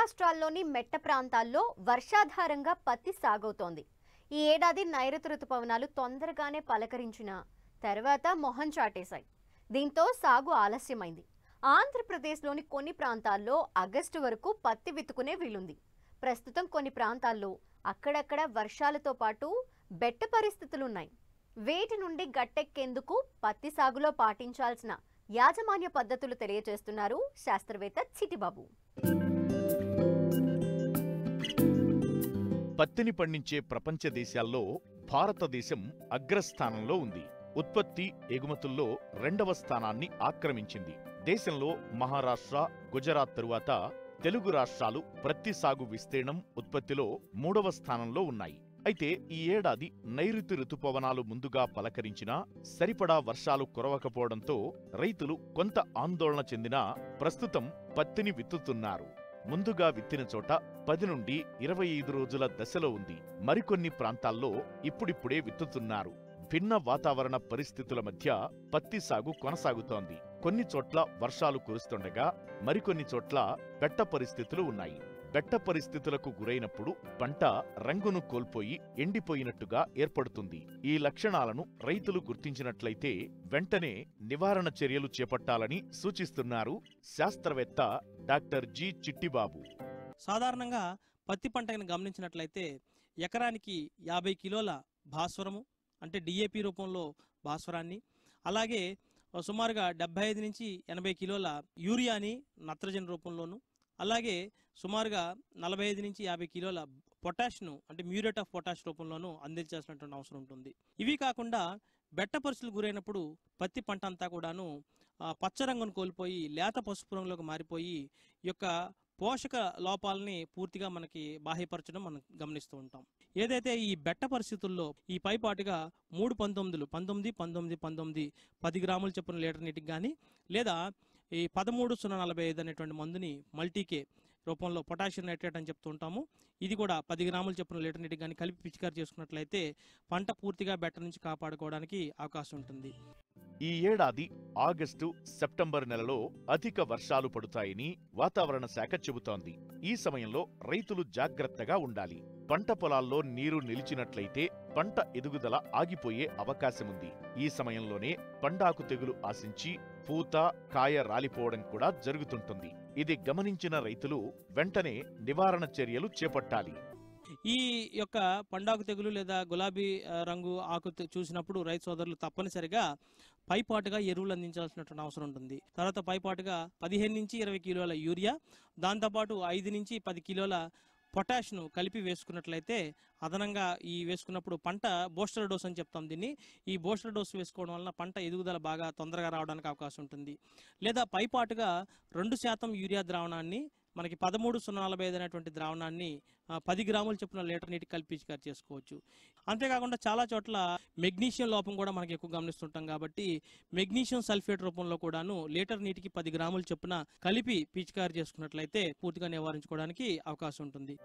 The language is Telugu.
మహారాష్ట్రలోని మెట్ట ప్రాంతాల్లో వర్షాధారంగా పత్తి సాగవుతోంది. ఈ ఏడాది నైరుతి రుతుపవనాలు తొందరగానే పలకరించిన తర్వాత మొహం చాటేశాయి. దీంతో సాగు ఆలస్యమైంది. ఆంధ్రప్రదేశ్లోని కొన్ని ప్రాంతాల్లో ఆగస్టు వరకు పత్తి విత్తుకునే వీలుంది. ప్రస్తుతం కొన్ని ప్రాంతాల్లో అక్కడక్కడ వర్షాలతో పాటు బెట్ట పరిస్థితులున్నాయి. వేటి నుండి గట్టెక్కేందుకు పత్తి సాగులో పాటించాల్సిన యాజమాన్య పద్ధతులు తెలియజేస్తున్నారు శాస్త్రవేత్త చిటిబాబు. పత్తిని పండించే ప్రపంచ దేశాల్లో భారతదేశం అగ్రస్థానంలో ఉంది. ఉత్పత్తి, ఎగుమతుల్లో 2వ స్థానాన్ని ఆక్రమించింది. దేశంలో మహారాష్ట్ర, గుజరాత్ తరువాత తెలుగు రాష్ట్రాలు ప్రత్తి సాగు విస్తీర్ణం, ఉత్పత్తిలో 3వ స్థానంలో ఉన్నాయి. అయితే ఈ ఏడాది నైరుతి రుతుపవనాలు ముందుగా పలకరించినా సరిపడా వర్షాలు కురవకపోవడంతో రైతులు కొంత ఆందోళన చెందినా ప్రస్తుతం పత్తిని విత్తుతున్నారు. ముందుగా విత్తిన చోట 10 నుండి 25 రోజుల దశలో ఉంది. మరికొన్ని ప్రాంతాల్లో ఇప్పుడిప్పుడే విత్తుతున్నారు. భిన్న వాతావరణ పరిస్థితుల మధ్య పత్తి సాగు కొనసాగుతోంది. కొన్ని చోట్ల వర్షాలు కురుస్తుండగా మరికొన్ని చోట్ల బెట్ట పరిస్థితులు ఉన్నాయి. బెట్ట పరిస్థితులకు గురైనప్పుడు పంట రంగును కోల్పోయి ఎండిపోయినట్టుగా ఏర్పడుతుంది. ఈ లక్షణాలను రైతులు గుర్తించినట్లయితే వెంటనే నివారణ చర్యలు చేపట్టాలని సూచిస్తున్నారు శాస్త్రవేత్త డాక్టర్ జి చిట్టిబాబు. సాధారణంగా పత్తి పంటను గమనించినట్లయితే ఎకరానికి 50 కిలోల భాస్వరము అంటే డిఏపి రూపంలో భాస్వరాన్ని, అలాగే సుమారుగా 75 నుంచి 80 కిలోల యూరియాని నత్రజని రూపంలోను, అలాగే సుమారుగా 45 నుంచి 50 కిలోల పొటాష్ను అంటే మ్యూరేట్ ఆఫ్ పొటాష్ రూపంలోనూ అందించాల్సినటువంటి అవసరం ఉంటుంది. ఇవి కాకుండా బెట్ట పరిస్థితులు గురైనప్పుడు పత్తి పంట అంతా కూడాను పచ్చ రంగును కోల్పోయి లేత పసుపు రంగులోకి మారిపోయి ఈ యొక్క పోషక లోపాలని పూర్తిగా మనకి బాహ్యపరచడం మనం గమనిస్తూ ఉంటాం. ఏదైతే ఈ బెట్ట పరిస్థితుల్లో ఈ పైపాటుగా 3-19 19 10 గ్రాముల చొప్పున లీటర్ నీటికి కానీ, లేదా ఈ 13-045 అనేటువంటి మందుని మల్టీకే రూపంలో పొటాషియం నైట్రేట్ అని చెప్తూ ఉంటాము. ఇది కూడా 10 గ్రాముల చొప్పున లీటర్ నీటికి కానీ కలిపి పిచికారి చేసుకున్నట్లయితే పంట పూర్తిగా బెట్ట నుంచి కాపాడుకోవడానికి అవకాశం ఉంటుంది. ఈ ఏడాది ఆగస్టు, సెప్టెంబర్ నెలలో అధిక వర్షాలు పడుతాయని వాతావరణ శాఖ చెబుతోంది. ఈ సమయంలో రైతులు జాగ్రత్తగా ఉండాలి. పంట పొలాల్లో నీరు నిలిచినట్లయితే పంట ఎదుగుదల ఆగిపోయే అవకాశముంది. ఈ సమయంలోనే పండాకు తెగులు ఆశించి పూత, కాయ రాలిపోవడం కూడా జరుగుతుంటుంది. ఇది గమనించిన రైతులు వెంటనే నివారణ చర్యలు చేపట్టాలి. ఈ యొక్క పండాకు తెగులు లేదా గులాబీ రంగు ఆకు చూసినప్పుడు రైతు సోదరులు తప్పనిసరిగా పైపాటుగా ఎరువులు అందించాల్సినటువంటి అవసరం ఉంటుంది. తర్వాత పైపాటుగా 15 నుంచి 20 కిలోల యూరియా, దాంతోపాటు 5 నుంచి 10 కిలోల పొటాష్ను కలిపి వేసుకున్నట్లయితే అదనంగా ఈ వేసుకున్నప్పుడు పంట బూస్టర్ డోస్ అని చెప్తాం దీన్ని. ఈ బూస్టర్ డోస్ వేసుకోవడం వలన పంట ఎదుగుదల బాగా తొందరగా రావడానికి అవకాశం ఉంటుంది. లేదా పైపాటుగా 2% యూరియా ద్రావణాన్ని మనకి 13-045 అనేటువంటి ద్రావణాన్ని 10 గ్రాముల చొప్పున లీటర్ నీటికి కలిపి పిచికారి చేసుకోవచ్చు. అంతేకాకుండా చాలా చోట్ల మెగ్నీషియం లోపం కూడా మనకి ఎక్కువ గమనిస్తుంటాం కాబట్టి మెగ్నీషియం సల్ఫేట్ రూపంలో కూడాను లీటర్ నీటికి 10 గ్రాముల చొప్పున కలిపి పిచికారి చేసుకున్నట్లయితే పూర్తిగా నివారించుకోవడానికి అవకాశం ఉంటుంది.